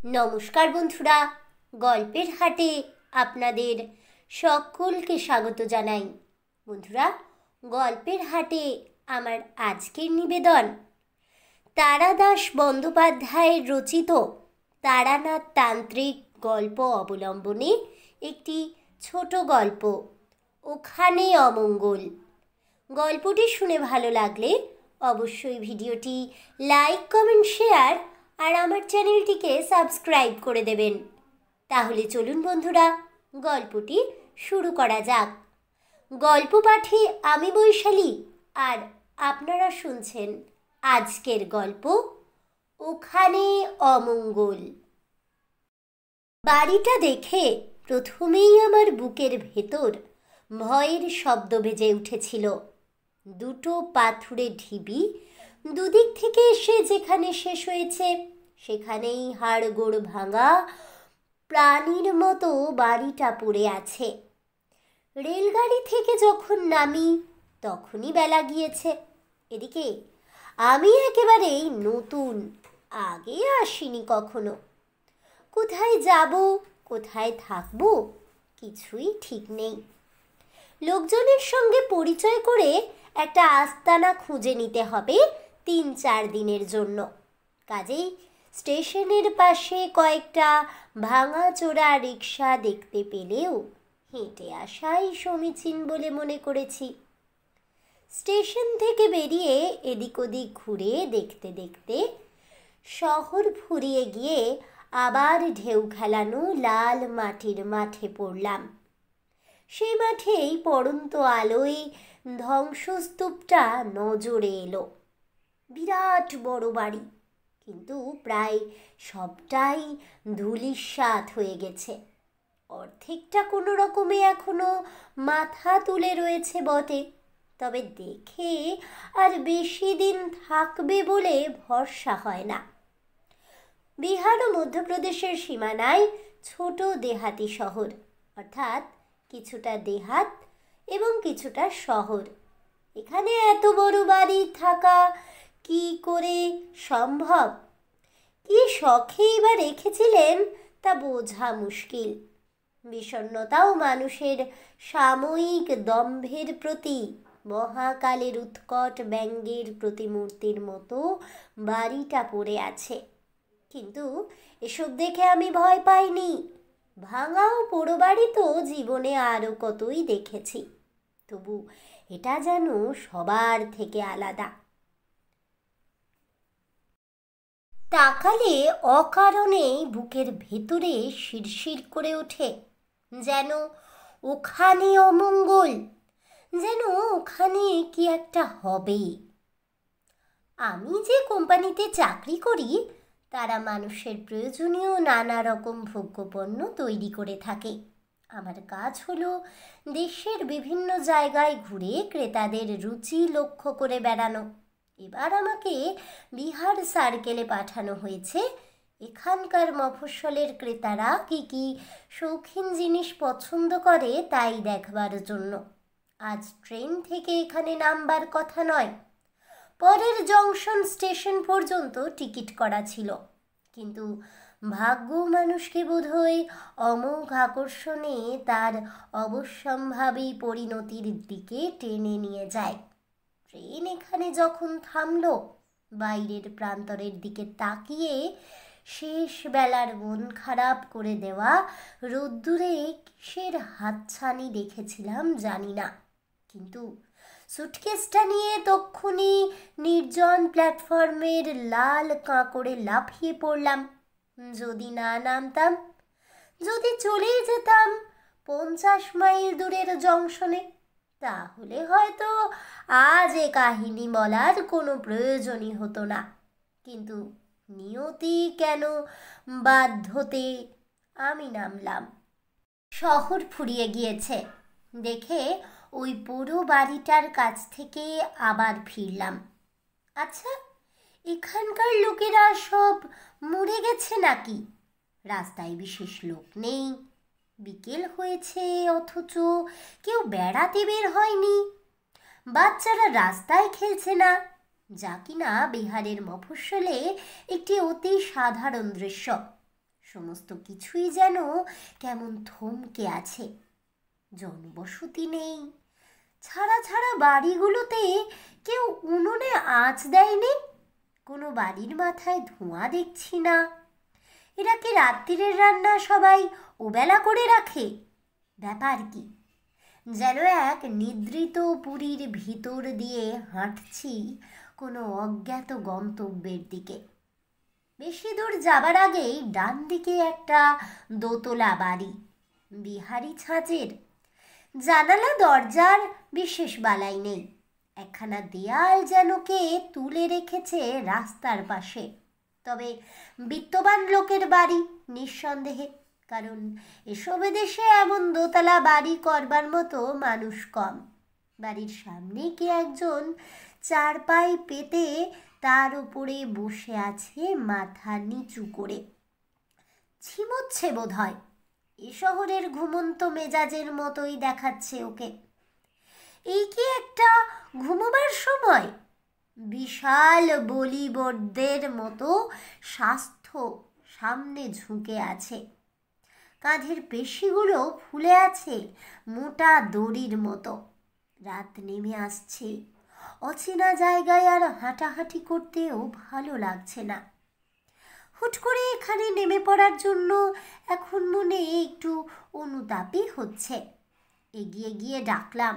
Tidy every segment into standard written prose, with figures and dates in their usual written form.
নমস্কার বন্ধুরা, গল্পের হাটে আপনাদের সকলকে স্বাগত জানাই। বন্ধুরা, গল্পের হাটে আমার আজকের নিবেদন তারাদাস বন্দ্যোপাধ্যায়ের রচিত তারানাথ তান্ত্রিক গল্প অবলম্বনে একটি ছোট গল্প, ওখানে অমঙ্গল। গল্পটি শুনে ভালো লাগলে অবশ্যই ভিডিওটি লাইক, কমেন্ট, শেয়ার আর আমার চ্যানেলটিকে সাবস্ক্রাইব করে দেবেন। তাহলে চলুন বন্ধুরা, গল্পটি শুরু করা যাক। গল্প পাঠে আমি বৈশালী, আর আপনারা শুনছেন আজকের গল্প ওখানে অমঙ্গল। বাড়িটা দেখে প্রথমেই আমার বুকের ভেতর ভয়ের শব্দ বেজে উঠেছিল। দুটো পাথুরে ঢিবি দুদিক থেকে এসে যেখানে শেষ হয়েছে সেখানেই হাড়গোড় ভাঙা প্রাণীর মতো বাড়িটা পড়ে আছে। রেলগাড়ি থেকে যখন নামি তখনই বেলা গিয়েছে। এদিকে আমি একেবারেই নতুন, আগে আসিনি কখনো। কোথায় যাব, কোথায় থাকবো কিছুই ঠিক নেই। লোকজনের সঙ্গে পরিচয় করে একটা আস্তানা খুঁজে নিতে হবে ৩-৪ দিনের জন্য। কাজেই স্টেশনের পাশে কয়েকটা ভাঙাচোরা রিক্সা দেখতে পেলেও হেঁটে আসাই সমীচীন বলে মনে করেছি। স্টেশন থেকে বেরিয়ে এদিক ওদিক ঘুরে দেখতে দেখতে শহর ফুরিয়ে গিয়ে আবার ঢেউ খেলানো লাল মাটির মাঠে পড়লাম। সেই মাঠেই পড়ন্ত আলোয় ধ্বংসস্তূপটা নজরে এলো। বিরাট বড় বাড়ি, কিন্তু প্রায় সবটাই ধূলিসাৎ হয়ে গেছে। অর্ধেকটা কোনো রকমে এখনো মাথা তুলে রয়েছে বটে, তবে দেখে আর বেশি দিন থাকবে বলে ভরসা হয় না। বিহার ও মধ্যপ্রদেশের সীমানায় ছোট দেহাতি শহর, অর্থাৎ কিছুটা দেহাত এবং কিছুটা শহর। এখানে এত বড় বাড়ি থাকা কি করে সম্ভব? কি শখেই বা রেখেছিলেন তা বোঝা মুশকিল। বিষণ্ণতাও মানুষের সাময়িক দম্ভের প্রতি মহাকালের উৎকট ব্যঙ্গের প্রতিমূর্তির মতো বাড়িটা পড়ে আছে। কিন্তু এসব দেখে আমি ভয় পাইনি। ভাঙা ও পোড়ো বাড়ি তো জীবনে আরও কতই দেখেছি, তবু এটা যেন সবার থেকে আলাদা। তাকালে অকারণেই বুকের ভেতরে শিরশির করে ওঠে, যেন ওখানে অমঙ্গল, যেন ওখানে কি একটা হবে। আমি যে কোম্পানিতে চাকরি করি তারা মানুষের প্রয়োজনীয় নানা রকম ভোগ্যপণ্য তৈরি করে থাকে। আমার কাজ হলো দেশের বিভিন্ন জায়গায় ঘুরে ক্রেতাদের রুচি লক্ষ্য করে বেড়ানো। এবার আমাকে বিহার সার্কেলে পাঠানো হয়েছে এখানকার মফস্বলের ক্রেতারা কি কি শৌখিন জিনিস পছন্দ করে তাই দেখবার জন্য। আজ ট্রেন থেকে এখানে নামবার কথা নয়, পরের জংশন স্টেশন পর্যন্ত টিকিট করা ছিল, কিন্তু ভাগ্য মানুষকে বোধহয় অমোঘ আকর্ষণে তার অবশ্যম্ভাবী পরিণতির দিকে টেনে নিয়ে যায়। ট্রেন এখানে যখন থামল, বাইরের প্রান্তরের দিকে তাকিয়ে শেষ বেলার মন খারাপ করে দেওয়া রোদ্দুরে কিসের হাতছানি দেখেছিলাম জানি না, কিন্তু সুটকেসটা নিয়ে তক্ষুনি নির্জন প্ল্যাটফর্মের লাল কাঁকড়ে লাফিয়ে পড়লাম। যদি না নামতাম, যদি চলেই যেতাম 50 মাইল দূরের জংশনে, তাহলে হয়তো আজ এ কাহিনী বলার কোনো প্রয়োজনই হতো না। কিন্তু নিয়তি কেন বাধ্যতে আমি নামলাম। শহর ফুরিয়ে গিয়েছে দেখে ওই পুরো বাড়িটার কাছ থেকে আবার ফিরলাম। আচ্ছা, এখানকার লোকেরা সব মরে গেছে নাকি? রাস্তায় বিশেষ লোক নেই, বিকেল হয়েছে অথচ কেউ বেড়াতে বের হয়নি। বাচ্চারা রাস্তায় খেলছে না, যা কিনা বিহারের মফস্বলে একটি অতি সাধারণ দৃশ্য। সমস্ত কিছুই যেন কেমন থমকে আছে। জনবসতি নেই, ছাড়া ছাড়া বাড়িগুলোতে কেউ উনুনে আঁচ দেয়নি, কোনো বাড়ির মাথায় ধোঁয়া দেখছি না। এরা কি রাত্রিরের রান্না সবাই ওবেলা করে রাখে? ব্যাপার কি? যেন এক নিদ্রিত পুরীর ভিতর দিয়ে হাঁটছি কোনো অজ্ঞাত গন্তব্যের দিকে। বেশি দূর যাবার আগেই ডান দিকে একটা দোতলা বাড়ি, বিহারি ছাঁচের। জানালা দরজার বিশেষ বালাই নেই, একখানা দেয়াল যেন কে তুলে রেখেছে রাস্তার পাশে। তবে বিত্তবান লোকের বাড়ি নিঃসন্দেহে, কারণ এসব দেশে এমন দোতলা বাড়ি করবার মতো মানুষ কম। বাড়ির সামনে কি একজন চারপাই পেতে তার উপরে বসে আছে মাথা নিচু করে, ঝিমোচ্ছে বোধ হয়। এ শহরের ঘুমন্ত মেজাজের মতোই দেখাচ্ছে ওকে। এই কি একটা ঘুমোবার সময়? বিশাল বলিবর্দের মতো স্বাস্থ্য সামনে ঝুঁকে আছে, কাঁধের পেশিগুলো ফুলে আছে মোটা দড়ির মতো। রাত নেমে আসছে, অচেনা জায়গায় আর হাঁটাহাঁটি করতেও ভালো লাগছে না। হুট করে এখানে নেমে পড়ার জন্য এখন মনে একটু অনুতাপই হচ্ছে। এগিয়ে গিয়ে ডাকলাম,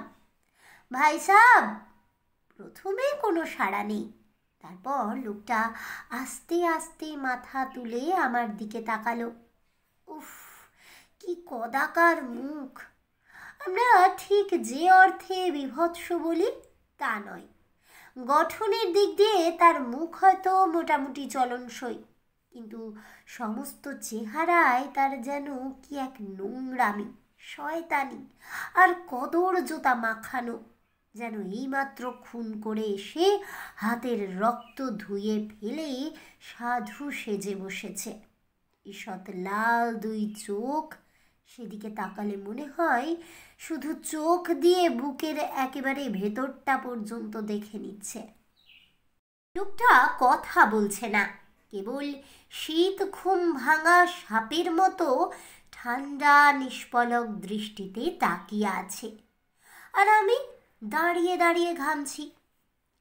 ভাই সাহেব। প্রথমে কোনো সাড়া নেই। তারপর লোকটা আস্তে আস্তে মাথা তুলে আমার দিকে তাকালো। উফ, কি কদাকার মুখ! আমরা ঠিক যে অর্থে বিভৎস বলি তা নয়। গঠনের দিক দিয়ে তার মুখ হয়তো মোটামুটি চলনসই, কিন্তু সমস্ত চেহারায় তার যেন কি এক নোংরামি, শয়তানি আর কদর্যতা মাখানো, যেন এইমাত্র খুন করে এসে হাতের রক্ত ধুয়ে ফেলে সাধু সেজে বসেছে। ঈষৎ লাল দুই চোখ, সেদিকে তাকালে মনে হয় শুধু চোখ দিয়ে বুকের একেবারে ভেতরটা পর্যন্ত দেখে নিচ্ছে। লোকটা কথা বলছে না, কেবল শীত ঘুম ভাঙা সাপের মতো ঠান্ডা নিষ্পলক দৃষ্টিতে তাকিয়ে আছে। আর আমি দাঁড়িয়ে দাঁড়িয়ে ঘামছি।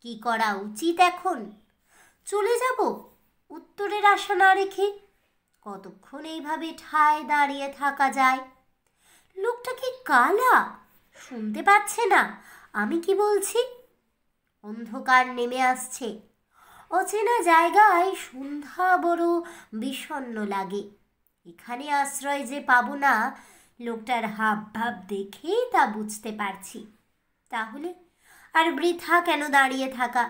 কি করা উচিত এখন? চলে যাব উত্তরের আশা না রেখে? কতক্ষণ এইভাবে ঠায় দাঁড়িয়ে থাকা যায়? লোকটা কি কালা? শুনতে পাচ্ছে না আমি কি বলছি? অন্ধকার নেমে আসছে। অচেনা জায়গায় সন্ধ্যা বড় বিষণ্ণ লাগে। এখানে আশ্রয় যে পাবো না, লোকটার হাব ভাব দেখে তা বুঝতে পারছি। তাহলে আর বৃথা কেন দাঁড়িয়ে থাকা?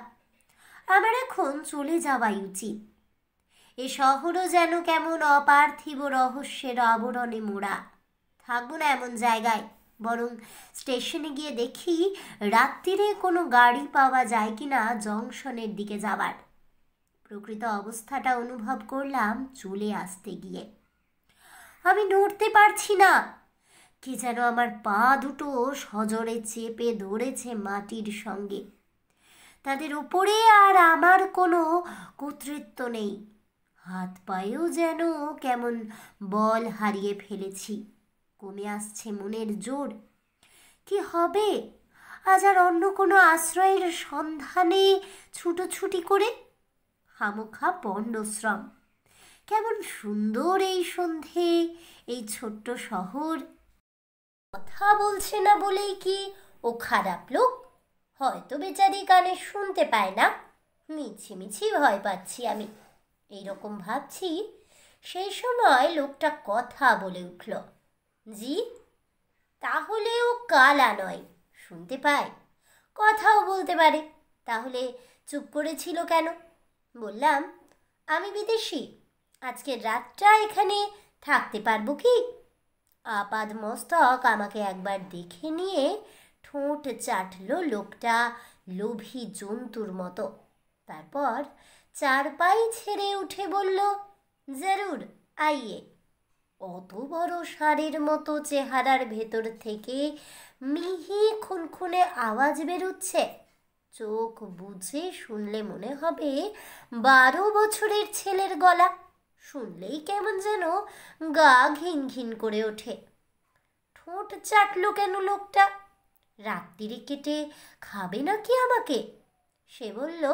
আমার এখন চলে যাওয়াই উচিত। এ শহরও যেন কেমন অপার্থিব রহস্যের আবরণে মোড়া। থাকবো না এমন জায়গায়, বরং স্টেশনে গিয়ে দেখি রাত্রিরে কোনো গাড়ি পাওয়া যায় কিনা জংশনের দিকে যাবার। প্রকৃত অবস্থাটা অনুভব করলাম চলে আসতে গিয়ে। আমি নড়তে পারছি না। কে যেন আমার পা দুটো সজোরে চেপে ধরেছে মাটির সঙ্গে। তাদের উপরে আর আমার কোনো কর্তৃত্ব নেই। হাত পায়েও যেন কেমন বল হারিয়ে ফেলেছি। কমে আসছে মনের জোর। কি হবে আজ আর অন্য কোনো আশ্রয়ের সন্ধানে ছুটোছুটি করে? খামোখা পণ্ডশ্রম। কেমন সুন্দর এই সন্ধে, এই ছোট্ট শহর। কথা বলছে না বলেই কি ও খারাপ লোক? হয়তো বেচারি কানে শুনতে পায় না। মিছিমিছি ভয় পাচ্ছি আমি, এইরকম ভাবছি। সেই সময় লোকটা কথা বলে উঠল। জি? তাহলে ও কালা নয়, শুনতে পায়, কথাও বলতে পারে। তাহলে চুপ করেছিল কেন? বললাম, আমি বিদেশি, আজকের রাতটা এখানে থাকতে পারবো কি? আপাদ মস্তক আমাকে একবার দেখে নিয়ে ঠোঁট চাটল লোকটা লোভী জন্তুর মতো। তারপর চারপাই ছেড়ে উঠে বলল, জরুর আইয়ে। অত বড় ষাঁড়ের মতো চেহারার ভেতর থেকে মিহি খুনখুনে আওয়াজ বেরোচ্ছে। চোখ বুঝে শুনলে মনে হবে 12 বছরের ছেলের গলা। শুনলেই কেমন যেন গা ঘিন ঘিন করে ওঠে। ঠোঁট চাটলো কেন লোকটা? রাত্রিরে কেটে খাবে নাকি আমাকে? সে বলল,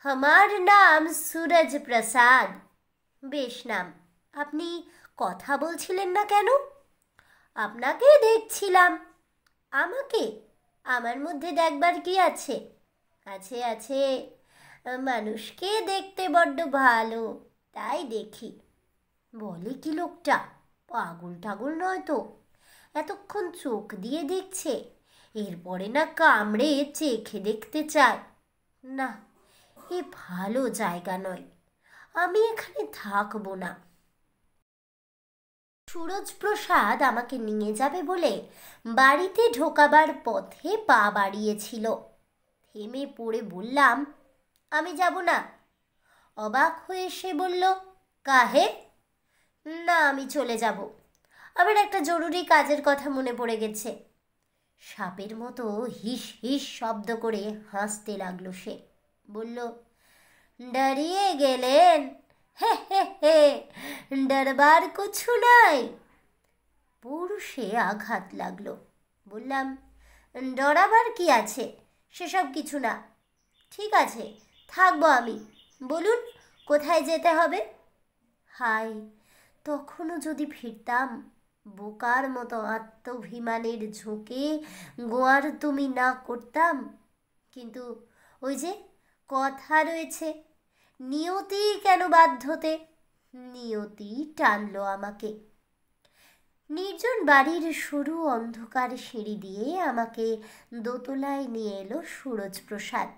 আমার নাম সুরজ প্রসাদ। বেশ নাম। আপনি কথা বলছিলেন না কেন? আপনাকে দেখছিলাম। আমাকে? আমার মধ্যে দেখবার কি আছে? আছে আছে, মানুষকে দেখতে বড্ড ভালো, তাই দেখি। বলে কি লোকটা? পাগল টাগল নয় তো? এতক্ষণ চোখ দিয়ে দেখছে, এরপরে না কামড়ে চেখে দেখতে চায়। না, এ ভালো জায়গা নয়, আমি এখানে থাকবো না। সুরজ প্রসাদ আমাকে নিয়ে যাবে বলে বাড়িতে ঢোকাবার পথে পা বাড়িয়েছিল। থেমে পড়ে বললাম, আমি যাব না। অবাক হয়ে সে বলল, কাহে? না, আমি চলে যাব, আবার একটা জরুরি কাজের কথা মনে পড়ে গেছে। সাপের মতো হিস হিস শব্দ করে হাসতে লাগলো সে। বলল, ডরিয়ে গেলেন? হে হে হে, ডরবার কিছু নাই। পৌরুষে আঘাত লাগলো। বললাম, ডরাবার কি আছে? সেসব কিছু না। ঠিক আছে, থাকবো আমি। বলুন, কোথায় যেতে হবে? হায়, তখনও যদি ফিরতাম। বোকার মতো আত্মাভিমানের ঝোঁকে গোয়ার তুমি না করতাম। কিন্তু ওই যে কথা রয়েছে, নিয়তি কেন বাধ্যতে? নিয়তি টানলো আমাকে। নির্জন বাড়ির সরু অন্ধকার সিঁড়ি দিয়ে আমাকে দোতলায় নিয়ে এলো সুরজ প্রসাদ।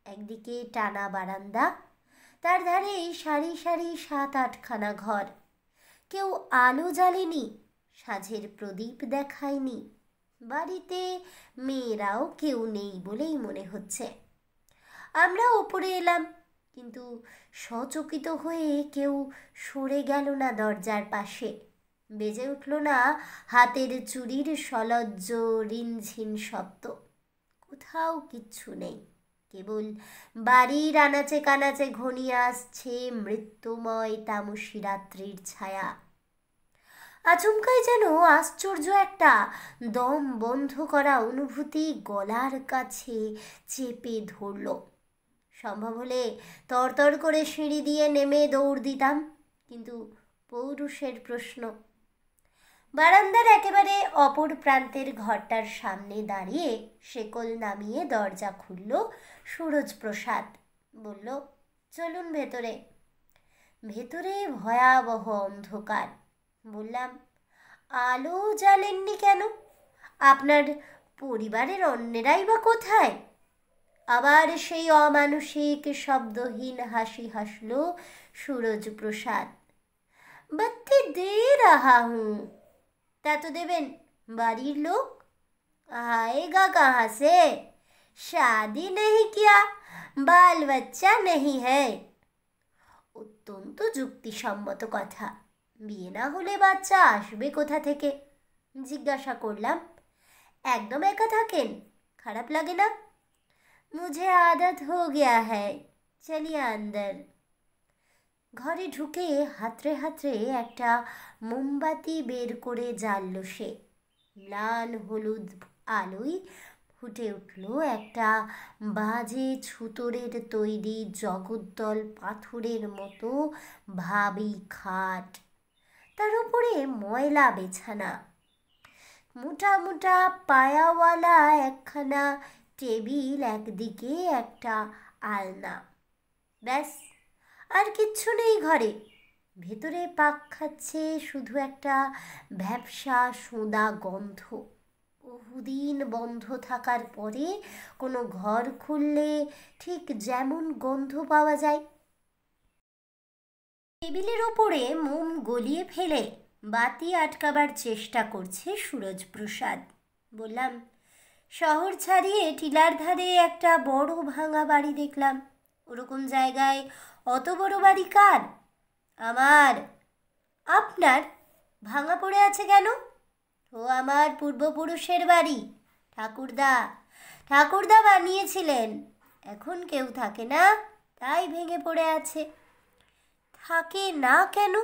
একদিকে টানা বারান্দা, তার ধারে সারি সারি 7-8খানা ঘর। কেউ আলো জ্বালেনি, সাঁঝের প্রদীপ দেখায়নি। বাড়িতে মেয়েরাও কেউ নেই বলেই মনে হচ্ছে। আমরা ওপরে এলাম, কিন্তু সচকিত হয়ে কেউ সরে গেল না দরজার পাশে। বেজে উঠল না হাতের চুড়ির সলজ্জ রিনঝিন শব্দ। কোথাও কিচ্ছু নেই, কেবল বাড়ির আনাচে কানাচে ঘনিয়ে আসছে মৃত্যুময় তামসী রাত্রির ছায়া। আচমকাই যেন আশ্চর্য একটা দম বন্ধ করা অনুভূতি গলার কাছে চেপে ধরল। সম্ভব হলে তরতর করে সিঁড়ি দিয়ে নেমে দৌড় দিতাম, কিন্তু পৌরুষের প্রশ্ন। বারান্দার একেবারে অপর প্রান্তের ঘরটার সামনে দাঁড়িয়ে শেকল নামিয়ে দরজা খুলল সুরজ প্রসাদ। বলল, চলুন ভেতরে। ভেতরে ভয়াবহ অন্ধকার। বললাম, আলো জ্বালেননি কেন? আপনার পরিবারের অন্যেরাই বা কোথায়? আবার সেই অমানুষিক শব্দহীন হাসি হাসল সুরজ প্রসাদ। बत्ती दे रहा हूँ। তা তো দেবেন, বাড়ির লোক। आएगा कहाँ से? शादी नहीं किया, बाल बच्चा नहीं है। অত্যন্ত যুক্তিসম্মত কথা। বিয়ে না হলে বাচ্চা আসবে কোথা থেকে? জিজ্ঞাসা করলাম, একদম একা থাকেন? খারাপ লাগে না? मुझे आदत हो गया है, चलिए अंदर। ঘরে ঢুকে হাতড়ে হাতড়ে একটা মোমবাতি বের করে জ্বালল সে। ম্লান হলুদ আলোয় ফুটে উঠল একটা বাজে ছুতোরের তৈরি জগদ্দল পাথরের মতো ভাবী খাট, তার উপরে ময়লা বেছানা, মোটা মোটা পায়াওয়ালা একখানা টেবিল, একদিকে একটা আলনা। ব্যাস, আর কিচ্ছু নেই ঘরে। ভেতরে পাক খাচ্ছে শুধু একটা ভ্যাপসা সোঁদা গন্ধ। বহুদিন বন্ধ থাকার পরে কোনো ঘর খুললে ঠিক যেমন গন্ধ পাওয়া যায়। টেবিলের ওপরে মোম গলিয়ে ফেলে বাতি আটকাবার চেষ্টা করছে সুরজ প্রসাদ। বললাম, শহর ছাড়িয়ে টিলার ধারে একটা বড় ভাঙা বাড়ি দেখলাম। ওরকম জায়গায় অত বড় বাড়ি কার? আমার। আপনার? ভাঙা পড়ে আছে কেন? ও আমার পূর্বপুরুষের বাড়ি। ঠাকুরদা বানিয়েছিলেন। এখন কেউ থাকে না, তাই ভেঙে পড়ে আছে। থাকে না কেন?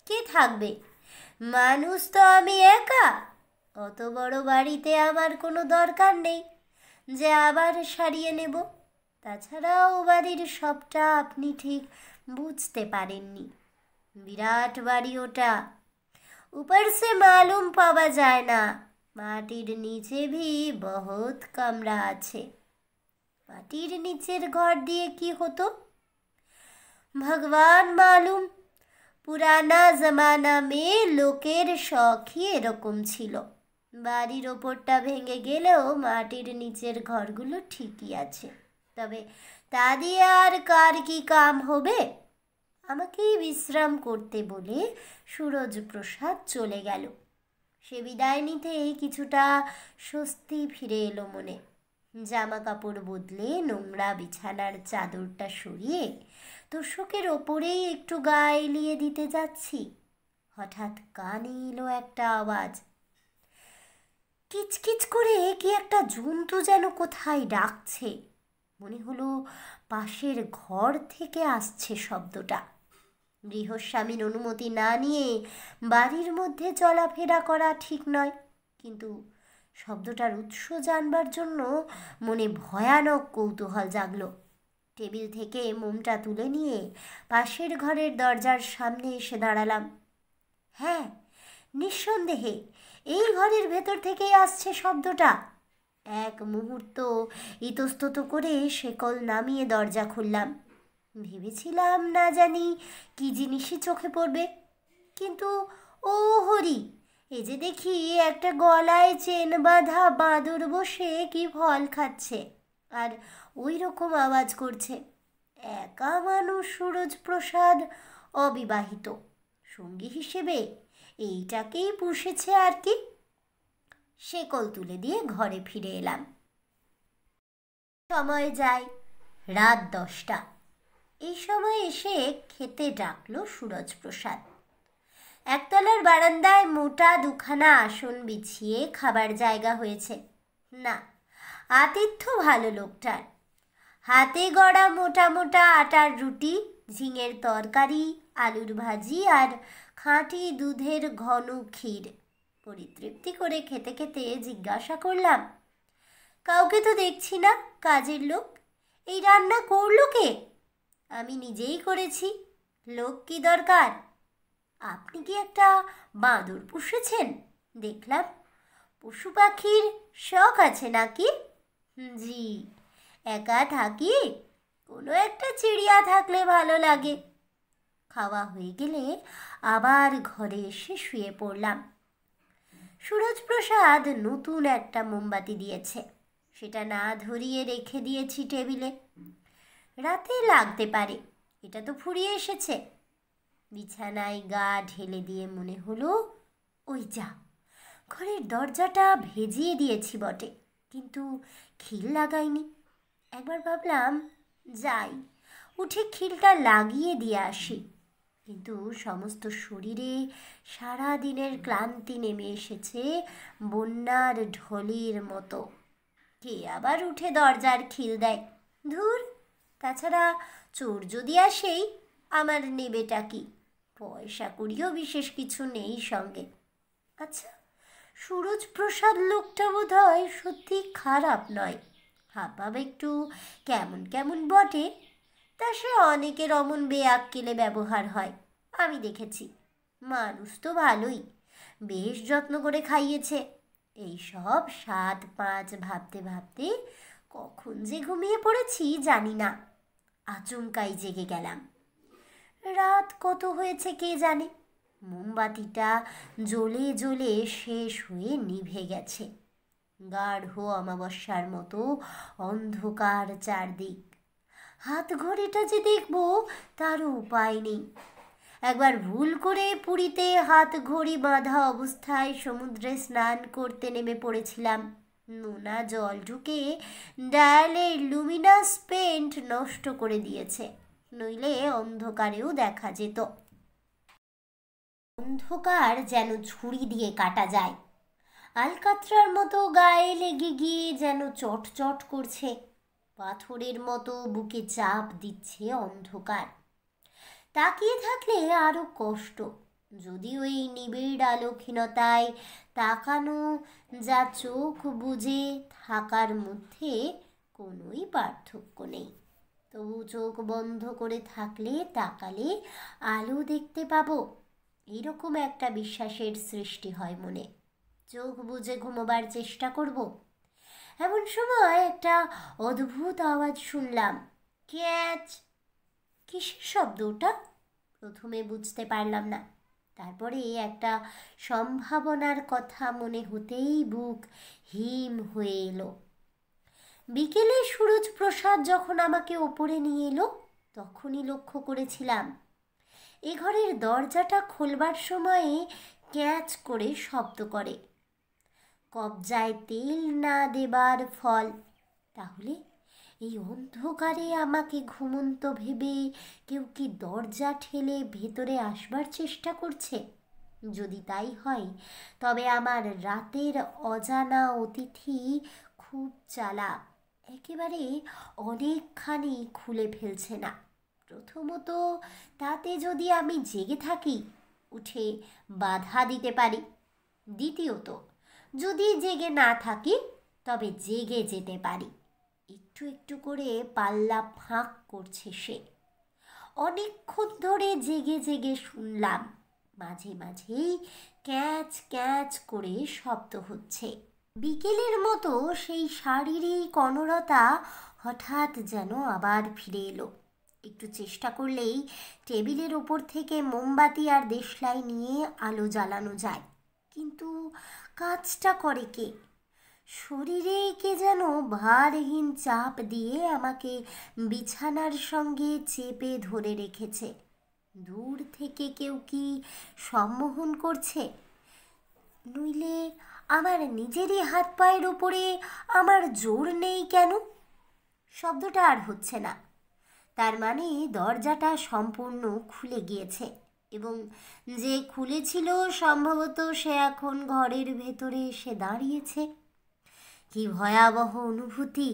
কে থাকবে? মানুষ তো আমি একা। অত বড় বাড়িতে আমার কোনো দরকার নেই যে আবার সারিয়ে নেব। তাছাড়াও বাড়ির সবটা আপনি ঠিক বুঝতে পারেননি। বিরাট বাড়ি ওটা, ऊपर से मालूम पावा যায় না মাটির নিচে ভি বহুত কামরা আছে। মাটির নিচের ঘর দিয়ে কি হতো ভগবান মালুম। পুরানা জমানা মে লোকের শখই এরকম ছিল। বাড়ির ওপরটা ভেঙে গেলেও মাটির নিচের ঘরগুলো ঠিকই আছে। তবে তা দিয়ে আর কার কি কাম হবে? আমাকেই বিশ্রাম করতে বলে সুরজপ্রসাদ চলে গেল। সে বিদায় নিতেই কিছুটা স্বস্তি ফিরে এলো মনে। জামা কাপড় বদলে নোংরা বিছানার চাদরটা সরিয়ে তোষকের ওপরেই একটু গা এলিয়ে দিতে যাচ্ছি, হঠাৎ কানে এলো একটা আওয়াজ। কিচকিচ করে কি একটা জন্তু যেন কোথায় ডাকছে। মনে হলো পাশের ঘর থেকে আসছে শব্দটা। গৃহস্বামীর অনুমতি না নিয়ে বাড়ির মধ্যে চলাফেরা করা ঠিক নয়, কিন্তু শব্দটার উৎস জানবার জন্য মনে ভয়ানক কৌতূহল জাগলো। টেবিল থেকে মোমটা তুলে নিয়ে পাশের ঘরের দরজার সামনে এসে দাঁড়ালাম। হ্যাঁ, নিঃসন্দেহে এই ঘরের ভেতর থেকেই আসছে শব্দটা। এক মুহূর্ত ইতস্তত করে শেকল নামিয়ে দরজা খুললাম। ভেবেছিলাম না জানি কি জিনিসই চোখে পড়বে, কিন্তু ও হরি, এ যে দেখি একটা গলায় চেন বাঁধা বাঁদর বসে কি ফল খাচ্ছে আর ওই রকম আওয়াজ করছে। একা মানুষ সুরজপ্রসাদ, অবিবাহিত, সঙ্গী হিসেবে এইটাকেই পুষেছে আর কি। শেকল তুলে দিয়ে ঘরে ফিরে এলাম। সময় যায় রাত 10টা। এই সময় এসে খেতে ডাকলো সুরজপ্রসাদ। একতলার বারান্দায় মোটা দুখানা আসন বিছিয়ে খাবার জায়গা হয়েছে। না, আতিথ্য ভালো লোকটার। হাতে গড়া মোটা মোটা আটার রুটি, ঝিঙের তরকারি, আলুর ভাজি আর খাঁটি দুধের ঘন ক্ষীর। পরিতৃপ্তি করে খেতে খেতে জিজ্ঞাসা করলাম, কাউকে তো দেখছি না কাজের লোক, এই রান্না করলো কে? আমি নিজেই করেছি, লোক কি দরকার? আপনি কি একটা বাঁদর পুষেছেন দেখলাম, পশু পাখির শখ আছে নাকি? জি, একা থাকি, কোনো একটা চিড়িয়া থাকলে ভালো লাগে। খাওয়া হয়ে গেলে আবার ঘরে এসে শুয়ে পড়লাম। সুরজপ্রসাদ নতুন একটা মোমবাতি দিয়েছে, সেটা না ধরিয়ে রেখে দিয়েছি টেবিলে। রাতে লাগতে পারে, এটা তো ফুরিয়ে এসেছে। বিছানায় গা ঢেলে দিয়ে মনে হলো, ওই যা, ঘরের দরজাটা ভেজিয়ে দিয়েছি বটে, কিন্তু খিল লাগাইনি। একবার ভাবলাম যাই, উঠে খিলটা লাগিয়ে দিয়ে আসি, কিন্তু সমস্ত শরীরে সারা দিনের ক্লান্তি নেমে এসেছে বন্যার ঢলের মতো। কে আবার উঠে দরজার খিল দেয়? ধুর, তাছাড়া চোর যদি আসেই আমার নেবেটা কি? পয়সা কড়িও বিশেষ কিছু নেই সঙ্গে। আচ্ছা, সুরজপ্রসাদ লোকটা বোধ হয় সত্যি খারাপ নয়। হাবভাব একটু কেমন কেমন বটে, তা সে অনেকের অমন বেআক্কেলে ব্যবহার হয়, আমি দেখেছি। মানুষ তো ভালোই, বেশ যত্ন করে খাইয়েছে। এই সব 7-5 ভাবতে ভাবতে কখন যে ঘুমিয়ে পড়েছি জানি না। আচমকাই জেগে গেলাম। রাত কত হয়েছে কে জানে। মোমবাতিটা জ্বলে জ্বলে শেষ হয়ে নিভে গেছে। গাঢ় অমাবস্যার মতো অন্ধকার চারদিক। হাত ঘড়িটা যে দেখব তারও উপায় নেই। একবার ভুল করে পুরীতে হাত ঘড়ি বাঁধা অবস্থায় সমুদ্রে স্নান করতে নেমে পড়েছিলাম। নোনা জল ঢুকে ডায়ালের লুমিনাস পেন্ট নষ্ট করে দিয়েছে, নইলে অন্ধকারেও দেখা যেত। অন্ধকার যেন ছুরি দিয়ে কাটা যায়, আলকাতরার মতো গায়ে লেগে গিয়ে যেন চট চট করছে। পাথরের মতো বুকে চাপ দিচ্ছে অন্ধকার। তাকিয়ে থাকলে আরও কষ্ট, যদিও এই নিবিড় আলোকহীনতায় তাকানো যা চোখ বুজে থাকার মধ্যে কোনোই পার্থক্য নেই। তবু চোখ বন্ধ করে থাকলে তাকালে আলো দেখতে পাবো, এইরকম একটা বিশ্বাসের সৃষ্টি হয় মনে। চোখ বুজে ঘুমোবার চেষ্টা করব। এমন সময় একটা অদ্ভুত আওয়াজ শুনলাম, ক্যাচ। কিসের শব্দ ওটা? প্রথমে বুঝতে পারলাম না, তারপরে একটা সম্ভাবনার কথা মনে হতেই বুক হিম হয়ে এলো। বিকেলে সুরজ প্রসাদ যখন আমাকে ওপরে নিয়ে এলো, তখনই লক্ষ্য করেছিলাম এ ঘরের দরজাটা খোলবার সময়ে ক্যাচ করে শব্দ করে। কবজায় তেল না দেবার ফল। তাহলে এই অন্ধকারে আমাকে ঘুমন্ত ভেবে কেউ কি দরজা ঠেলে ভেতরে আসবার চেষ্টা করছে? যদি তাই হয়, তবে আমার রাতের অজানা অতিথি খুব চালাক, একেবারে অনেকখানি খুলে ফেলছে না। প্রথমত, তাতে যদি আমি জেগে থাকি, উঠে বাধা দিতে পারি। দ্বিতীয়ত, যদি জেগে না থাকি, তবে জেগে যেতে পারি। একটু একটু করে পাল্লা ফাঁক করছে সে। অনেকক্ষণ ধরে জেগে জেগে শুনলাম, মাঝে মাঝেই ক্যাচ ক্যাচ করে শব্দ হচ্ছে। বিকেলের মতো সেই শারীরিক অনড়তা হঠাৎ যেন আবার ফিরে এলো। একটু চেষ্টা করলেই টেবিলের ওপর থেকে মোমবাতি আর দেশলাই নিয়ে আলো জ্বালানো যায়, কিন্তু কাজটা করে কে? শরীরে কে যেন ভারহীন চাপ দিয়ে আমাকে বিছানার সঙ্গে চেপে ধরে রেখেছে। দূর থেকে কেউ কি সম্মোহন করছে? নইলে আমার নিজেরই হাত পায়ের উপরে আমার জোর নেই কেন? শব্দটা আর হচ্ছে না, তার মানে দরজাটা সম্পূর্ণ খুলে গিয়েছে, এবং যে খুলেছিল সম্ভবত সে এখন ঘরের ভেতরে এসে দাঁড়িয়েছে। কি ভয়াবহ অনুভূতি!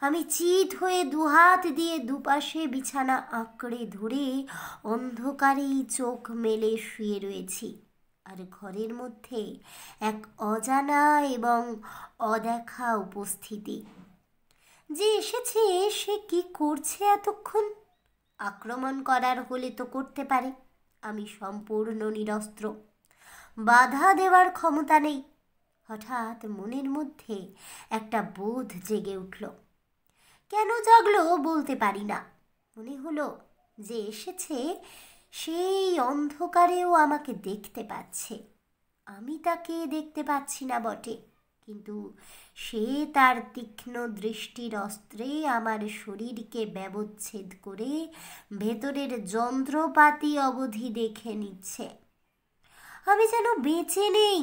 আমি চিৎ হয়ে দুহাত দিয়ে দুপাশে বিছানা আঁকড়ে ধরে অন্ধকারেই চোখ মেলে শুয়ে রয়েছি, আর ঘরের মধ্যে এক অজানা এবং অদেখা উপস্থিতি। যে এসেছে সে কি করছে এতক্ষণ? আক্রমণ করার হলে তো করতে পারে, আমি সম্পূর্ণ নিরস্ত্র, বাধা দেওয়ার ক্ষমতা নেই। হঠাৎ মনের মধ্যে একটা বোধ জেগে উঠল। কেন জাগলো বলতে পারি না। মনে হলো যে এসেছে সেই অন্ধকারেও আমাকে দেখতে পাচ্ছে। আমি তাকে দেখতে পাচ্ছি না বটে, কিন্তু সে তার তীক্ষ্ণ দৃষ্টির অস্ত্রে আমার শরীরকে ব্যবচ্ছেদ করে ভেতরের যন্ত্রপাতি অবধি দেখে নিচ্ছে। আমি যেন বেঁচে নেই,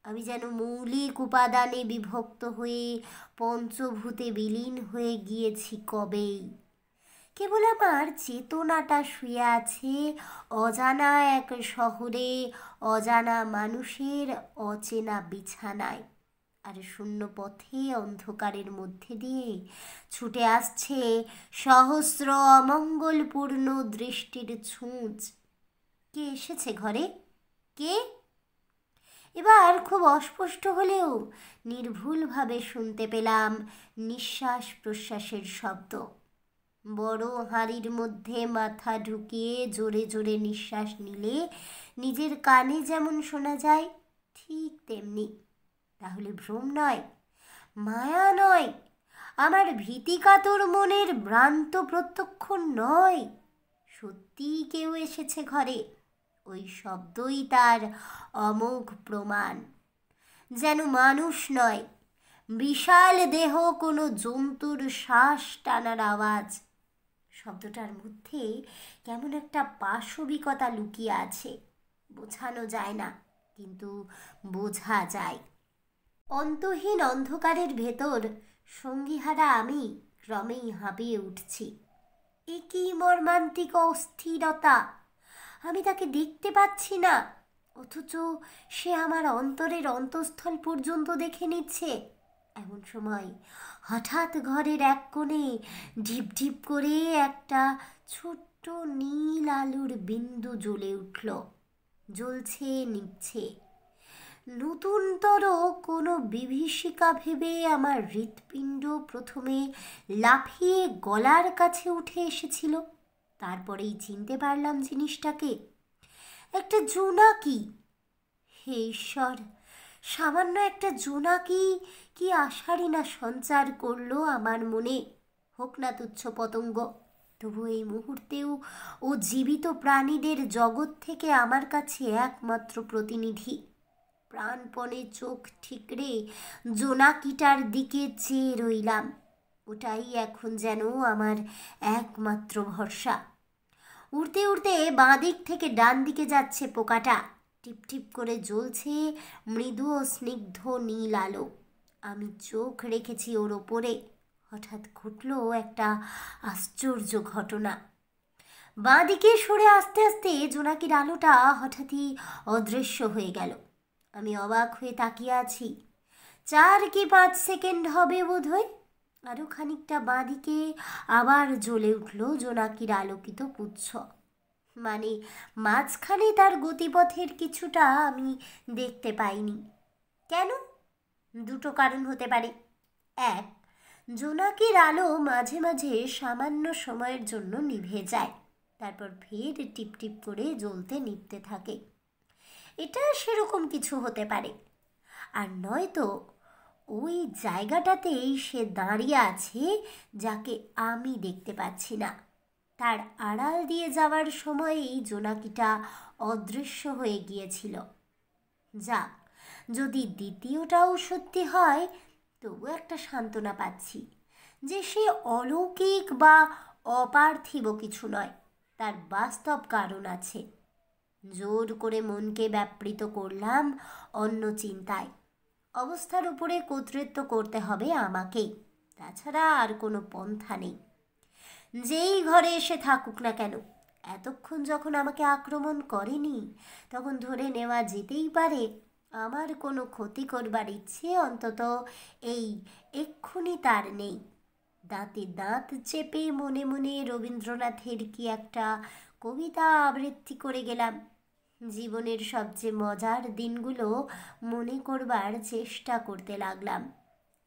আমি যেন মৌলিক উপাদানে বিভক্ত হয়ে পঞ্চভূতে বিলীন হয়ে গিয়েছি কবেই। কেবল আমার চেতনাটা শুয়ে আছে অজানা এক শহরে, অজানা মানুষের অচেনা বিছানায়, আর শূন্য পথে অন্ধকারের মধ্যে দিয়ে ছুটে আসছে সহস্র অমঙ্গলপূর্ণ দৃষ্টির ছুঁচ। কে এসেছে ঘরে? কে? এবার খুব অস্পষ্ট হলেও নির্ভুলভাবে শুনতে পেলাম নিঃশ্বাস প্রশ্বাসের শব্দ। বড় হাঁড়ির মধ্যে মাথা ঢুকিয়ে জোরে জোরে নিঃশ্বাস নিলে নিজের কানে যেমন শোনা যায়, ঠিক তেমনি। তাহলে ভ্রম নয়, মায়া নয়, আমার ভীতিকাতর মনের ভ্রান্ত প্রত্যক্ষ নয়, সত্যিই কেউ এসেছে ঘরে। ওই শব্দই তার অমোঘ প্রমাণ। যেন মানুষ নয়, বিশাল দেহ কোনো জন্তুর শ্বাস টানার আওয়াজ। শব্দটার মধ্যে কেমন একটা পাশবিকতা লুকিয়ে আছে, বোঝানো যায় না, কিন্তু বোঝা যায়। অন্তহীন অন্ধকারের ভেতর সঙ্গীহারা আমি ক্রমেই হাঁপিয়ে উঠছি। এ কি মর্মান্তিক অস্থিরতা! আমি তাকে দেখতে পাচ্ছি না, অথচ সে আমার অন্তরের অন্তঃস্থল পর্যন্ত দেখে নিচ্ছে। এমন সময় হঠাৎ ঘরের এক কোণে ঢিপ ঢিপ করে একটা ছোট্ট নীল আলোর বিন্দু জ্বলে উঠল, জ্বলছে নিভছে। নতুনতর কোনো বিভীষিকা ভেবে আমার হৃৎপিণ্ড প্রথমে লাফিয়ে গলার কাছে উঠে এসেছিল, তারপরেই চিনতে পারলাম জিনিসটাকে। একটা জোনাকি। হে ঈশ্বর, সামান্য একটা জোনাকি কি আশারই না সঞ্চার করলো আমার মনে। হোক না তুচ্ছ পতঙ্গ, তবু এই মুহূর্তেও ও জীবিত প্রাণীদের জগৎ থেকে আমার কাছে একমাত্র প্রতিনিধি। প্রাণপণে চোখ ঠিকরে জোনাকিটার দিকে চেয়ে রইলাম। ওটাই এখন যেন আমার একমাত্র ভরসা। উড়তে উড়তে বাঁ দিক থেকে ডান দিকে যাচ্ছে পোকাটা। টিপটিপ করে জ্বলছে মৃদু ও স্নিগ্ধ নীল আলো। আমি চোখ রেখেছি ওর ওপরে। হঠাৎ ঘটল একটা আশ্চর্য ঘটনা। বাঁ দিকে সরে আস্তে আস্তে জোনাকির আলোটা হঠাৎই অদৃশ্য হয়ে গেল। আমি অবাক হয়ে তাকিয়ে আছি। 4 কি 5 সেকেন্ড হবে বোধহয়। আরও খানিকটা বাঁ দিকে আবার জ্বলে উঠল জোনাকির আলোকিত পুচ্ছ। মানে মাঝখানে তার গতিপথের কিছুটা আমি দেখতে পাইনি। কেন? দুটো কারণ হতে পারে। এক, জোনাকির আলো মাঝে মাঝে সামান্য সময়ের জন্য নিভে যায়, তারপর ফের টিপটিপ করে জ্বলতে নিভতে থাকে। এটা সেরকম কিছু হতে পারে। আর নয়তো ওই জায়গাটাতেই সে দাঁড়িয়ে আছে যাকে আমি দেখতে পাচ্ছি না। তার আড়াল দিয়ে যাওয়ার সময়ই জোনাকিটা অদৃশ্য হয়ে গিয়েছিল। যাক, যদি দ্বিতীয়টাও সত্যি হয় তবু একটা সান্ত্বনা পাচ্ছি যে সে অলৌকিক বা অপার্থিব কিছু নয়, তার বাস্তব কারণ আছে। জোর করে মনকে ব্যাপৃত করলাম অন্য চিন্তায়। অবস্থার উপরে কর্তৃত্ব করতে হবে আমাকেই, তাছাড়া আর কোনো পন্থা নেই। যেই ঘরে এসে থাকুক না কেন, এতক্ষণ যখন আমাকে আক্রমণ করেনি তখন ধরে নেওয়া যেতেই পারে আমার কোনো ক্ষতি করবার ইচ্ছে অন্তত এই এক্ষুনি তার নেই। দাঁতে দাঁত চেপে মনে মনে রবীন্দ্রনাথের কি একটা কবিতা আবৃত্তি করে গেলাম। জীবনের সবচেয়ে মজার দিনগুলো মনে করবার চেষ্টা করতে লাগলাম।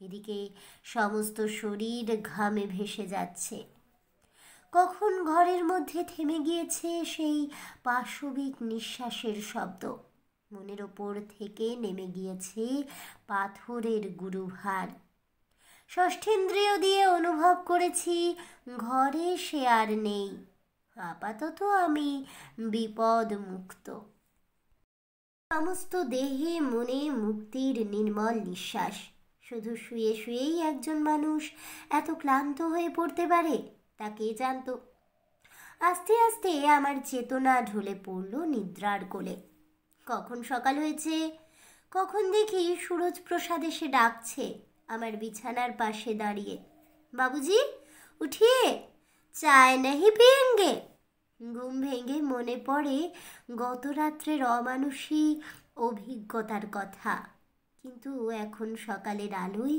এদিকে সমস্ত শরীর ঘামে ভেসে যাচ্ছে। কখন ঘরের মধ্যে থেমে গিয়েছে সেই পাশবিক নিঃশ্বাসের শব্দ। মনের ওপর থেকে নেমে গিয়েছে পাথরের গুরুভার। ষষ্ঠেন্দ্রিয় দিয়ে অনুভব করেছি ঘরে সে আর নেই। আপাতত আমি বিপদ মুক্ত। সমস্ত দেহে মনে মুক্তির নির্মল নিঃশ্বাস। শুধু শুয়ে শুয়েই একজন মানুষ এত ক্লান্ত হয়ে পড়তে পারে তা কে জানত। আস্তে আস্তে আমার চেতনা ঢলে পড়ল নিদ্রার কোলে। কখন সকাল হয়েছে, কখন দেখি সুরজ প্রসাদ এসে ডাকছে আমার বিছানার পাশে দাঁড়িয়ে। বাবুজি উঠিয়ে, চায় নাহি পিয়েঙ্গে। ঘুম ভেঙে মনে পড়ে গত রাত্রের অমানুষী অভিজ্ঞতার কথা। কিন্তু এখন সকালের আলোয়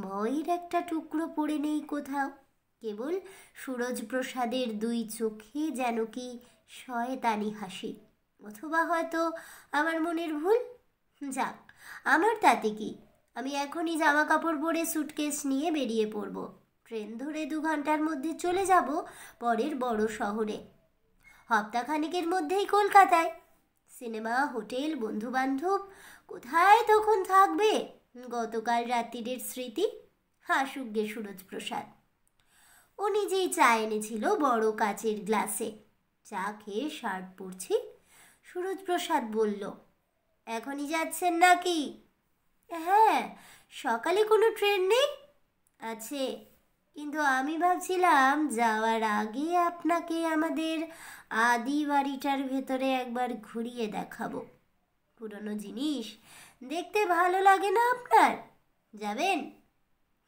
ভয়ের একটা টুকরো পড়ে নেই কোথাও। কেবল সুরজ প্রসাদের 2 চোখে যেন কি শয়তানি হাসি। অথবা হয়তো আমার মনের ভুল। যাক, আমার তাতে কি। আমি এখনই জামা কাপড় পরে সুটকেস নিয়ে বেরিয়ে পড়ব। ট্রেন ধরে 2 ঘন্টার মধ্যে চলে যাব পরের বড় শহরে। হপ্তাখানেকের মধ্যেই কলকাতায়। সিনেমা, হোটেল, বন্ধুবান্ধব কোথায় তখন থাকবে গতকাল রাত্রির স্মৃতি? হাসুক গে সুরজ প্রসাদ। ও নিজেই চা এনেছিল বড় কাচের গ্লাসে। চা খেয়ে শার্ট পরছি। সুরজ প্রসাদ বলল, এখনই যাচ্ছেন নাকি? হ্যাঁ, সকালে কোনো ট্রেন নেই? আছে, কিন্তু আমি ভাবছিলাম যাওয়ার আগে আপনাকে আমাদের আদি বাড়িটার ভেতরে একবার ঘুরিয়ে দেখাবো। পুরনো জিনিস দেখতে ভালো লাগে না আপনার? যাবেন?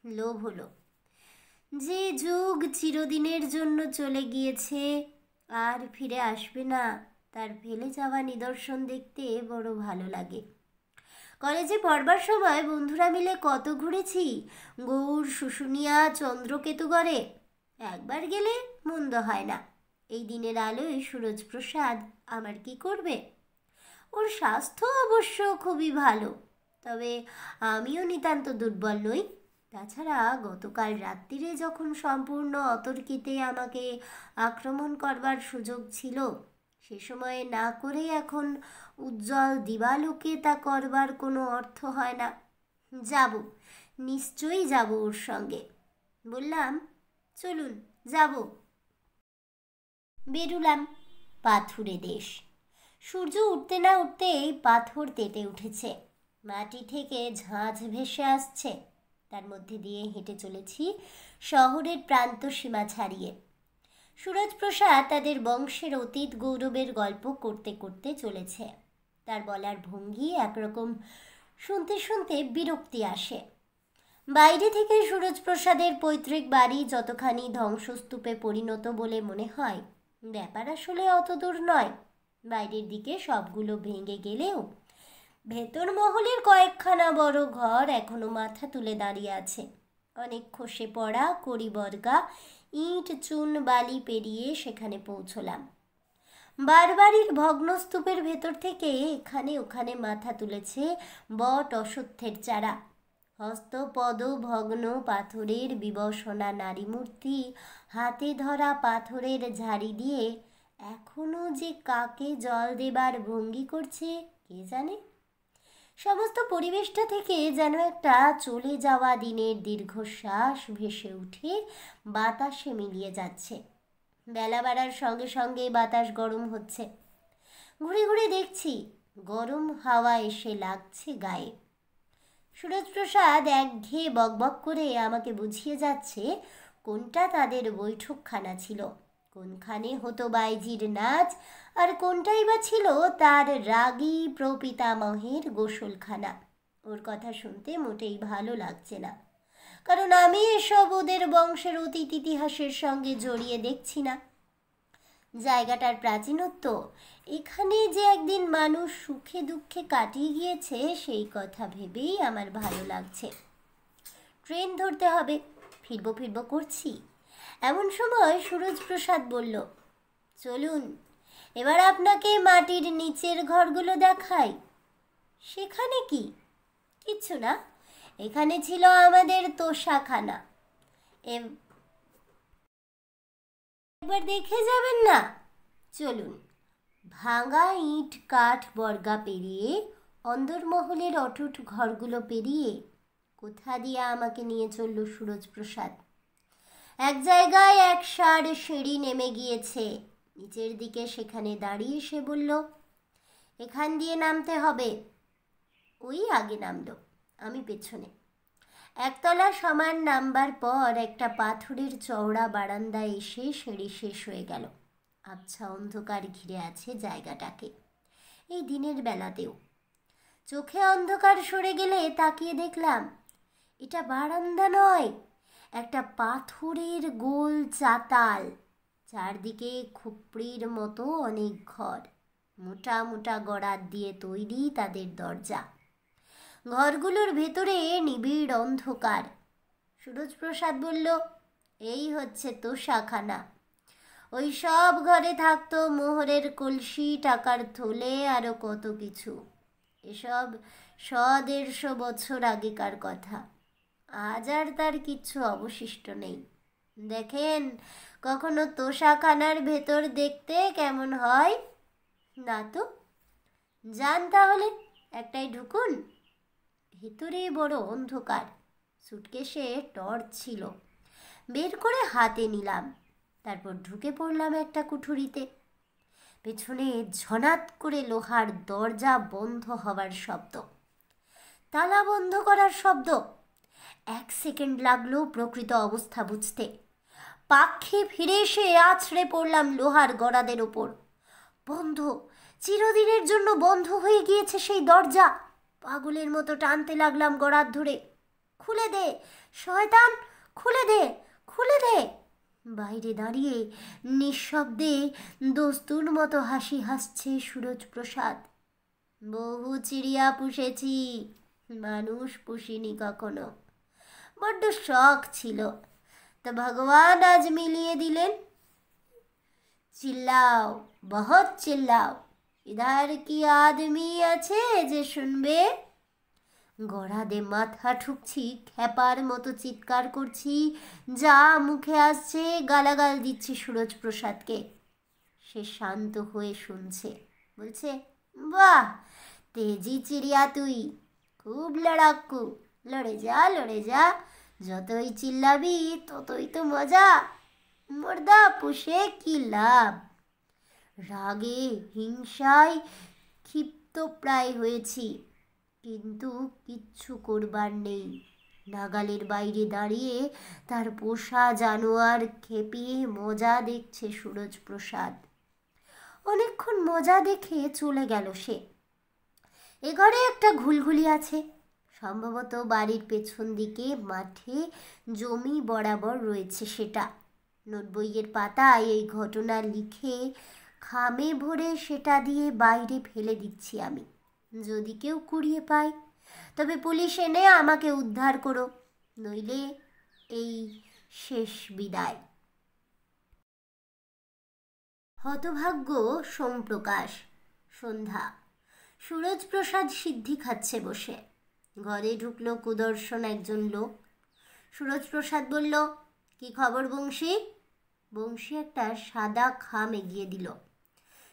লোভ হলো। যে যুগ চিরদিনের জন্য চলে গিয়েছে আর ফিরে আসবে না, তার ফেলে যাওয়া নিদর্শন দেখতে বড় ভালো লাগে। কলেজে পড়বার সময় বন্ধুরা মিলে কত ঘুরেছি গৌড়, শুশুনিয়া, চন্দ্রকেতুগড়ে। একবার গেলে মন্দ হয় না। এই দিনের আলোয় সুরজপ্রসাদ আমার কি করবে? ওর স্বাস্থ্য অবশ্য খুবই ভালো, তবে আমিও নিতান্ত দুর্বল নই। তাছাড়া গতকাল রাত্রিরে যখন সম্পূর্ণ অতর্কিতে আমাকে আক্রমণ করবার সুযোগ ছিল, সে সময়ে না করে এখন উজ্জ্বল দিবালোকে তা করবার কোনো অর্থ হয় না। যাব, নিশ্চয়ই যাব ওর সঙ্গে। বললাম, চলুন যাব। বেরুলাম। পাথুরে দেশ। সূর্য উঠতে না উঠতেই পাথর তেতে উঠেছে, মাটি থেকে ঝাঁঝ ভেসে আসছে। তার মধ্যে দিয়ে হেঁটে চলেছি শহরের প্রান্ত সীমা ছাড়িয়ে। সুরজপ্রসাদ তাদের বংশের অতীত গৌরবের গল্প করতে করতে চলেছে। তার বলার ভঙ্গি একরকম, শুনতে শুনতে বিরক্তি আসে। বাইরে থেকে সুরজপ্রসাদের পৈতৃক বাড়ি যতখানি ধ্বংসস্তূপে পরিণত বলে মনে হয়, ব্যাপার আসলে অত দূর নয়। বাইরের দিকে সবগুলো ভেঙে গেলেও ভেতর মহলের কয়েকখানা বড় ঘর এখনো মাথা তুলে দাঁড়িয়ে আছে। অনেক খসে পড়া কড়িবর্গা ইট চুন বালি পেরিয়ে সেখানে পৌঁছলাম। বারবাড়ির ভগ্নস্তূপের ভেতর থেকে এখানে ওখানে মাথা তুলেছে বট অশ্বত্থের চারা। হস্তপদ ভগ্ন পাথরের বিবসনা নারী মূর্তি হাতে ধরা পাথরের ঝাড়ি দিয়ে এখনো যে কাকে জল দেবার ভঙ্গি করছে কে জানে। সমস্ত পরিবেশটা থেকে যেন একটা চলে যাওয়া দিনের দীর্ঘশ্বাস ভেসে উঠে বাতাসে মিলিয়ে যাচ্ছে। বেলা বাড়ার সঙ্গে সঙ্গে বাতাস গরম হচ্ছে। ঘুরে ঘুরে দেখছি গরম হাওয়া এসে লাগছে গায়ে। সুরজপ্রসাদ একঘেয়ে বকবক করে আমাকে বুঝিয়ে যাচ্ছে কোনটা তাদের বৈঠকখানা ছিল, কোনখানে হতো বাইজির নাচ, আর কোনটাই বা ছিল তার রাগী প্রপিতামহের গোসলখানা। ওর কথা শুনতে মোটেই ভালো লাগছে না, কারণ আমি এসব ওদের বংশের অতীত ইতিহাসের সঙ্গে জড়িয়ে দেখছি না। জায়গাটার প্রাচীনত্ব, এখানে যে একদিন মানুষ সুখে দুঃখে কাটিয়ে গিয়েছে সেই কথা ভেবেই আমার ভালো লাগছে। ট্রেন ধরতে হবে, ফিরবো ফিরবো করছি। এমন সময় সুরজপ্রসাদ বলল, চলুন এবার আপনাকে মাটির নিচের ঘরগুলো দেখাই। সেখানে কি? কিচ্ছু না, এখানে ছিল আমাদের তোষাখানা। একবার দেখে যাবেন না? চলুন। ভাঙা ইট কাঠ বর্গা পেরিয়ে অন্দরমহলের অটুট ঘরগুলো পেরিয়ে কোথা দিয়ে আমাকে নিয়ে চলল সুরজপ্রসাদ। এক জায়গায় এক ষাঁড় সিঁড়ি নেমে গিয়েছে নিচের দিকে, সেখানে দাঁড়িয়ে সে বলল, এখান দিয়ে নামতে হবে। ওই আগে নামলো, আমি পেছনে। একতলা সমান নামবার পর একটা পাথরের চওড়া বারান্দায় এসে সিঁড়ি শেষ হয়ে গেল। আবছা অন্ধকার ঘিরে আছে জায়গাটাকে, এই দিনের বেলাতেও। চোখে অন্ধকার সরে গেলে তাকিয়ে দেখলাম এটা বারান্দা নয়, একটা পাথরের গোল চাতাল। চারদিকে খুপড়ির মতো অনেক ঘর, মোটা মোটা গড়াত দিয়ে তৈরি তাদের দরজা। ঘরগুলোর ভেতরে নিবিড় অন্ধকার। সুরজপ্রসাদ বলল, এই হচ্ছে তোষাখানা। ওই সব ঘরে থাকতো মোহরের কলসি, টাকার থলে, আরও কত কিছু। এসব 100-150 বছর আগেকার কথা। আজ আর তার কিচ্ছু অবশিষ্ট নেই। দেখেন কখনো তোষাখানার ভেতর দেখতে কেমন হয়? না তো। যান তাহলে, একটাই ঢুকুন। ভেতরে বড় অন্ধকার। সুটকেসে টর্চ ছিল, বের করে হাতে নিলাম। তারপর ঢুকে পড়লাম একটা কুঠুরিতে। পেছনে ঝনাত করে লোহার দরজা বন্ধ হবার শব্দ, তালা বন্ধ করার শব্দ। 1 সেকেন্ড লাগলো প্রকৃত অবস্থা বুঝতে। পাখি ফিরে এসে আছড়ে পড়লাম লোহার গড়াদের ওপর। বন্ধ, চিরদিনের জন্য বন্ধ হয়ে গিয়েছে সেই দরজা। পাগলের মতো টানতে লাগলাম গড়াত ধরে। খুলে দে শয়তান, খুলে দে, খুলে দে। বাইরে দাঁড়িয়ে নিঃশব্দে দস্তুর মতো হাসি হাসছে সুরজপ্রসাদ। বহু চিড়িয়া পুষেছি, মানুষ পুষিনি কখনো। বড্ড শখ ছিল, তা ভগবান আজ মিলিয়ে দিলেন। চিল্লাও, বহুত চিল্লাও, ইধার কি আদমি আছে যে শুনবে? গড়াদে মাথা ঠুকছি, খ্যাপার মতো চিৎকার করছি, যা মুখে আসছে গালাগাল দিচ্ছি সুরজ প্রসাদকে। সে শান্ত হয়ে শুনছে, বলছে, বাহ, তেজি চিড়িয়া তুই, খুব লড়াক্কু, লড়ে যা লড়ে যা, যতই চিল্লাবি ততই তো মজা, মুর্দা পুষে কি লাভ। রাগে হিংসায় ক্ষিপ্ত প্রায় হয়েছি, কিন্তু কিচ্ছু করবার নেই। নাগালের বাইরে দাঁড়িয়ে তার পোষা জানোয়ার খেপিয়ে মজা দেখছে সুরজ প্রসাদ। অনেকক্ষণ মজা দেখে চলে গেল সে। এ ঘরে একটা ঘুলঘুলি আছে, সম্ভবত বাড়ির পেছন দিকে মাঠে জমি বরাবর রয়েছে সেটা। নোট বইয়ের পাতায় এই ঘটনা লিখে খামে ভরে সেটা দিয়ে বাইরে ফেলে দিচ্ছি আমি। যদি কেউ কুড়িয়ে পায় তবে পুলিশ এনে আমাকে উদ্ধার করো, নইলে এই শেষ বিদায়। হতভাগ্য সোমপ্রকাশ। সন্ধ্যা। সুরজ প্রসাদ সিদ্ধি খাচ্ছে বসে। ঘরে ঢুকলো কুদর্শন একজন লোক। সুরজ প্রসাদ বলল, কি খবর বংশী? বংশী একটা সাদা খাম এগিয়ে দিল।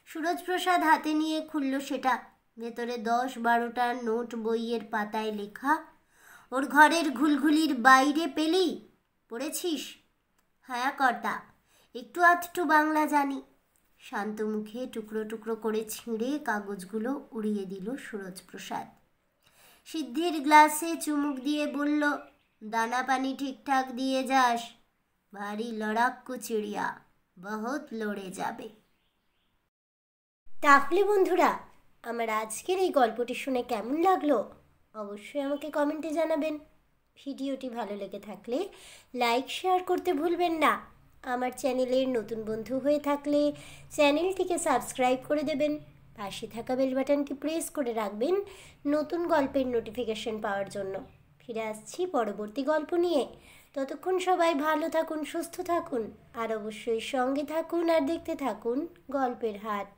সুরজ প্রসাদ হাতে নিয়ে খুলল সেটা। ভেতরে 10-12টা নোট বইয়ের পাতায় লেখা, ওর ঘরের ঘুলঘুলির বাইরে পেলি, পড়েছিস? হ্যাঁ কর্তা, একটু আধটু বাংলা জানি। শান্ত মুখে টুকরো টুকরো করে ছিঁড়ে কাগজগুলো উড়িয়ে দিল সুরজ প্রসাদ। সিদ্ধির গ্লাসে চুমুক দিয়ে বলল, দানা পানি ঠিকঠাক দিয়ে যাস, ভারী লড়াক্কু চিড়িয়া, বহুত লড়ে যাবে। তাহলে বন্ধুরা, আমার আজকের এই গল্পটি শুনে কেমন লাগলো অবশ্যই আমাকে কমেন্টে জানাবেন। ভিডিওটি ভালো লেগে থাকলে লাইক শেয়ার করতে ভুলবেন না। আমার চ্যানেলের নতুন বন্ধু হয়ে থাকলে চ্যানেলটিকে সাবস্ক্রাইব করে দেবেন। পাশে থাকা বেল বাটনটি প্রেস করে রাখবেন নতুন গল্পের নোটিফিকেশন পাওয়ার জন্য। ফিরে আসছি পরবর্তী গল্প নিয়ে। ততক্ষণ সবাই ভালো থাকুন, সুস্থ থাকুন, আর অবশ্যই সঙ্গে থাকুন আর দেখতে থাকুন গল্পের হাট।